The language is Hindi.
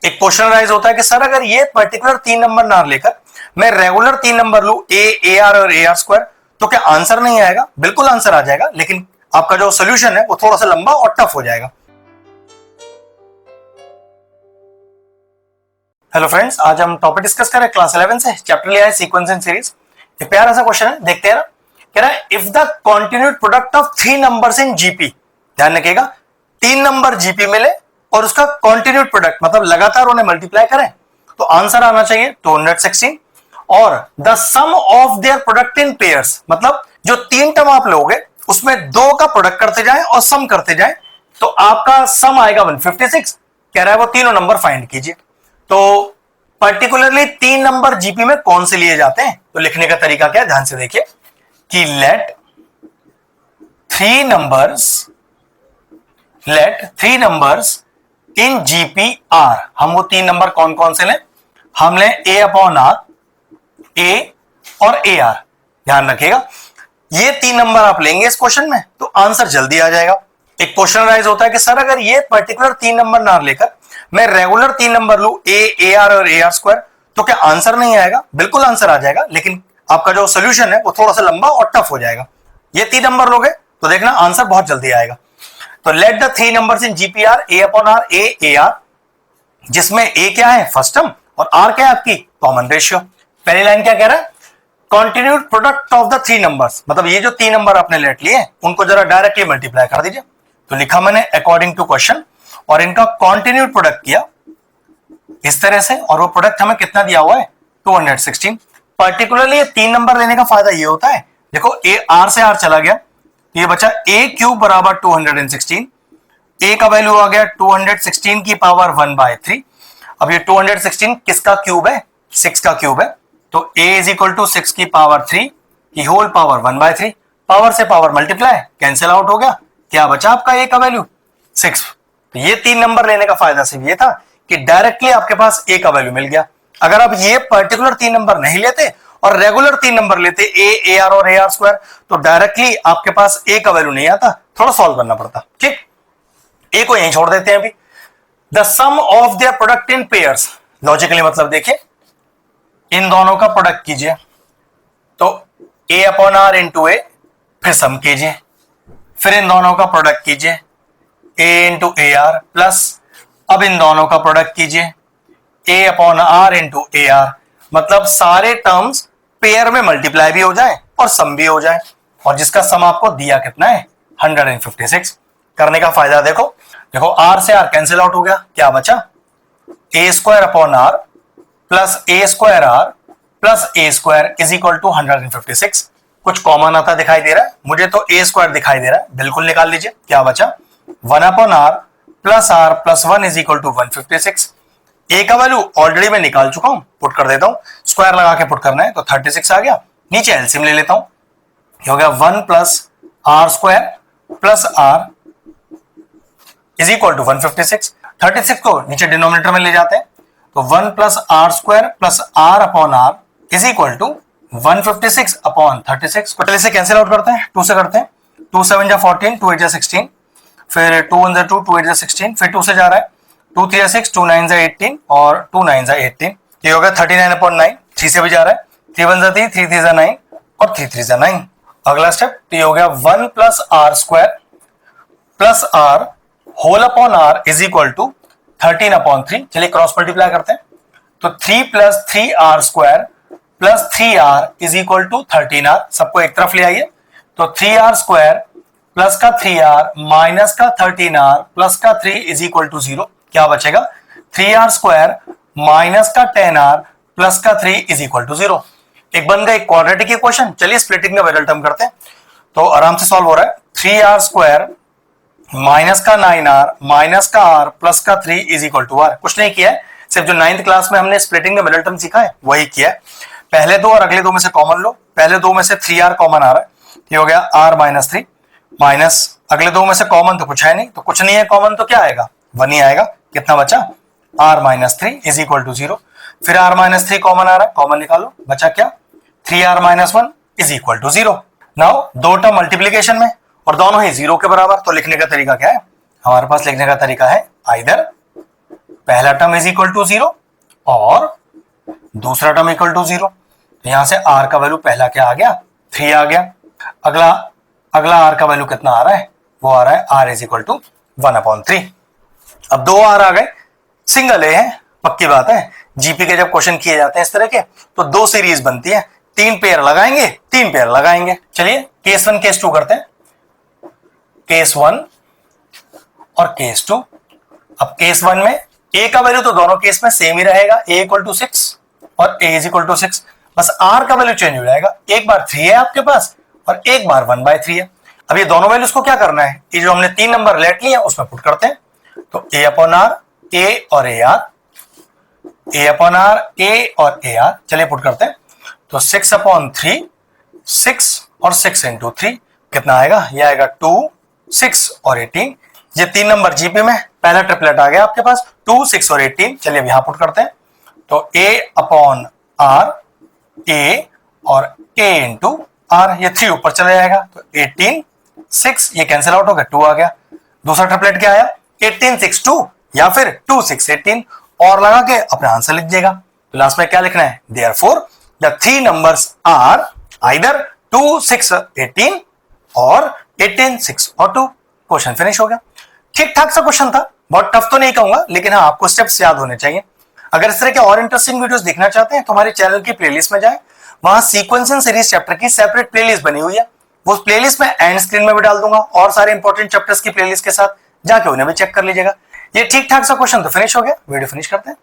एक क्वेश्चन राइज होता है कि सर अगर ये पर्टिकुलर 3 नंबर ना लेकर मैं रेगुलर 3 नंबर लू ए आर और ए आर स्क्वायर, तो क्या आंसर नहीं आएगा? बिल्कुल आंसर आ जाएगा, लेकिन आपका जो सोल्यूशन है वो थोड़ा सा लंबा और टफ हो जाएगा। हेलो फ्रेंड्स, आज हम टॉपिक डिस्कस करें क्लास 11 से, चैप्टर लिया है सीक्वेंस एंड सीरीज। एक प्यारा सा क्वेश्चन है, देखते हैं ना। कह रहा है if the continued product of 3 numbers in GP, ध्यान रखिएगा 3 नंबर जीपी मिले और उसका कॉन्टिन्यूड प्रोडक्ट मतलब लगातार उन्हें मल्टीप्लाई करें, तो आंसर आना चाहिए 216। और the sum of their product in pairs, मतलब जो 3 टर्म आप लोगे उसमें 2 का प्रोडक्ट करते जाएं और सम करते जाएं, तो आपका सम आएगा 156। कह रहा है वो तीनों नंबर फाइंड कीजिए। तो पर्टिकुलरली 3 नंबर जीपी में कौन से लिए जाते हैं, तो लिखने का तरीका क्या है, ध्यान से देखिए कि let 3 numbers in GP are. हम वो 3 नंबर कौन कौन से लें? हम लें ए अपॉन आर, ए और ए आर। ध्यान रखिएगा ये 3 नंबर आप लेंगे इस क्वेश्चन में तो आंसर जल्दी आ जाएगा। एक क्वेश्चन राइज होता है कि सर अगर ये पर्टिकुलर 3 नंबर ना लेकर मैं रेगुलर 3 नंबर लू ए आर और ए आर स्क्वायर, तो क्या आंसर नहीं आएगा? बिल्कुल आंसर आ जाएगा, लेकिन आपका जो सोल्यूशन है वो थोड़ा सा लंबा और टफ हो जाएगा। ये 3 नंबर लोगे तो देखना आंसर बहुत जल्दी आएगा। तो let the 3 numbers in GP are a upon r, a r, जिसमें ए क्या है फर्स्ट टर्म और आर क्या है आपकी कॉमन रेशियो। पहली लाइन क्या कह रहा है? Continued product of the 3 numbers, मतलब ये जो 3 नंबर आपने लेट लिए उनको जरा डायरेक्टली मल्टीप्लाई कर दीजिए। तो लिखा मैंने अकॉर्डिंग टू क्वेश्चन और इनका कॉन्टिन्यूड प्रोडक्ट किया इस तरह से, और वो प्रोडक्ट हमें कितना दिया हुआ है 216। पर्टिकुलरली ये 3 नंबर लेने का फायदा ये होता है, देखो ए आर से आर चला गया तो ये बचा ए क्यूब बराबर 216। ए का वैल्यू आ गया 216 की पावर 1/3। अब ये 216 किसका क्यूब है? 6 का क्यूब है, तो a इज इक्वल टू 6 की पावर 3 की होल पावर 1/3। पावर से पावर मल्टीप्लाई कैंसिल आउट हो गया, क्या बचा आपका a का वैल्यू 6। तो ये 3 नंबर लेने का फायदा सिर्फ ये था कि डायरेक्टली आपके पास a का वैल्यू मिल गया। अगर आप ये पर्टिकुलर 3 नंबर नहीं लेते और रेगुलर 3 नंबर लेते ए आर और ए आर स्क्वायर, तो डायरेक्टली आपके पास a का वैल्यू नहीं आता, थोड़ा सॉल्व करना पड़ता। ठीक, a को यहीं छोड़ देते हैं अभी। The sum of their product in pairs, logically मतलब देखिए इन दोनों का प्रोडक्ट कीजिए, तो a upon r into a, फिर सम कीजिए, फिर इन दोनों का प्रोडक्ट कीजिए a into a r plus, अब इन दोनों का प्रोडक्ट कीजिए a upon r into a r, मतलब सारे टर्म्स पेयर में मल्टीप्लाई भी हो जाए और सम भी हो जाए, और जिसका सम आपको दिया कितना है 156। करने का फायदा देखो आर से आर कैंसिल आउट हो गया, क्या बचा a square upon r plus a square r plus a square is equal to 156। कुछ कॉमन आता दिखाई दे रहा है, मुझे तो ए स्क्वायर दिखाई दे रहा है, बिल्कुल निकाल लीजिए, क्या बचा 1 upon r plus 1 is equal to 156। A का वैल्यू ऑलरेडी मैं निकाल चुका हूं, पुट कर देता हूं, स्क्वायर लगा के पुट करना है तो 36 आ गया। नीचे एलसीएम ले लेता हूं, ये हो गया 1 plus r square plus r is equal to 156। 36 को नीचे डिनोमिनेटर में ले जाते हैं, तो 1 plus r square plus r upon r is equal to 156 upon 36 को पहले से कैंसिल आउट करते हैं, 2 से करते हैं, 2 7 जा 14, 2 8 जा 16, फिर 2 1 जा 2, 2 8 जा 16, फिर 2 से जा रहा है 2 3 जा 6, 2 9 जा 18 और 2 9 जा 18, ये हो गया 39 अपॉन 9। 3 से भी जा रहा है, 3 1 जा 3, 3 3 जा 9 और 3 3 जा 9। अगला स्टेप तो ये हो गया 1 plus r square plus r whole upon r is equal to 13 upon 3। चलिए क्रॉस मल्टीप्लाई करते हैं, तो 3 plus 3 r square plus 3 r is equal to 13 r. सबको एक तरफ ले आइए, तो 3 आर स्क्वायर प्लस का 3 आर माइनस का 13 आर प्लस का 3 इज इक्वल टू 0। क्या बचेगा 3 आर स्क्वायर माइनस का 10 आर प्लस का 3 इज इक्वल टू 0। एक बन गया क्वाड्रेटिक इक्वेशन। चलिए स्प्लिटिंग का वेरिएबल करते हैं, तो आराम से सॉल्व हो रहा है। 3 आर स्क्वायर माइनस का 9r माइनस का r प्लस का 3 इज इक्वल टू r। कुछ नहीं किया है, सिर्फ जो 9th क्लास में हमने स्प्लिटिंग का मिडल टर्म सीखा है वही किया है। पहले दो और अगले दो में से कॉमन लो, पहले दो में से 3r कॉमन आ रहा है, ये हो गया r माइनस 3 माइनस अगले दो में से कॉमन तो कुछ है नहीं, तो कुछ नहीं है कॉमन तो क्या आएगा 1 ही आएगा। कितना बचा r minus 3 is equal to 0। फिर r माइनस 3 कॉमन आ रहा है, कॉमन निकालो, बचा क्या 3r minus 1 is equal to 0। Now दो टर्म मल्टीप्लीकेशन में और दोनों ही 0 के बराबर, तो लिखने का तरीका क्या है, हमारे पास लिखने का तरीका है आइदर पहला टर्म इज इक्वल टू 0 और दूसरा टर्म इक्वल टू 0। तो यहां से आर का वैल्यू पहला क्या आ गया, 3 आ गया। अगला आर का वैल्यू कितना आ रहा है, वो आ रहा है आर इज इक्वल टू 1/3। अब 2 आर आ गए, सिंगल ए है, पक्की बात है। जीपी के जब क्वेश्चन किए जाते हैं इस तरह के तो 2 सीरीज बनती है, 3 पेयर लगाएंगे, 3 पेयर लगाएंगे। चलिए केस 1 केस 2 करते हैं, केस 1 और केस 2। अब केस 1 में ए का वैल्यू तो दोनों केस में सेम ही रहेगा, ए इक्वल टू 6 और ए इज इक्वल टू 6, बस आर का वैल्यू चेंज हो जाएगा। एक बार 3 है आपके पास और एक बार 1/3 है। अब ये दोनों वैल्यूज को क्या करना है, ये जो हमने 3 नंबर लेट लिए उसमें पुट करते हैं। तो ए अपॉन आर, ए और a r, a upon r, a और ए आर, चलिए पुट करते हैं। तो 6/3, 6 और 6 इंटू 3 कितना आएगा, ये आएगा 2, 6 और 18। ये 3 नंबर जीपी में पहला ट्रिपलेट आ गया आपके पास, 2, 6 और 18। चलिए अब यहां पुट करते हैं। तो ए अपॉन आर, ए और ए इंटू आर, ये 3 ऊपर चला जाएगा। तो 18, 6 ये कैंसिल आउट हो गया, 2 आ गया। दूसरा ट्रिपलेट क्या आया, 18, 6, 2 या फिर 2, 6, 18 और लगा के अपना आंसर लिख दिएगा। तो लास्ट में क्या लिखना है, therefore the 3 numbers are either 2, 6, 18 और 18, 6 और 2। क्वेश्चन फिनिश हो गया। ठीक ठाक सा क्वेश्चन था, बहुत टफ तो नहीं कहूंगा, लेकिन हाँ आपको स्टेप्स याद होने चाहिए। अगर इस तरह के और इंटरेस्टिंग वीडियोस देखना चाहते हैं तो हमारे चैनल की प्लेलिस्ट में जाएं, वहां सीक्वेंसिंग सीरीज चैप्टर की सेपरेट प्लेलिस्ट बनी हुई है। वो प्लेलिस्ट में एंड स्क्रीन में भी डाल दूंगा और सारे इंपॉर्टेंट चैप्टर्स की प्लेलिस्ट के साथ, जाके उन्हें भी चेक कर लीजिएगा। ये ठीक ठाक सा क्वेश्चन तो फिनिश हो गया, वीडियो फिनिश करते हैं।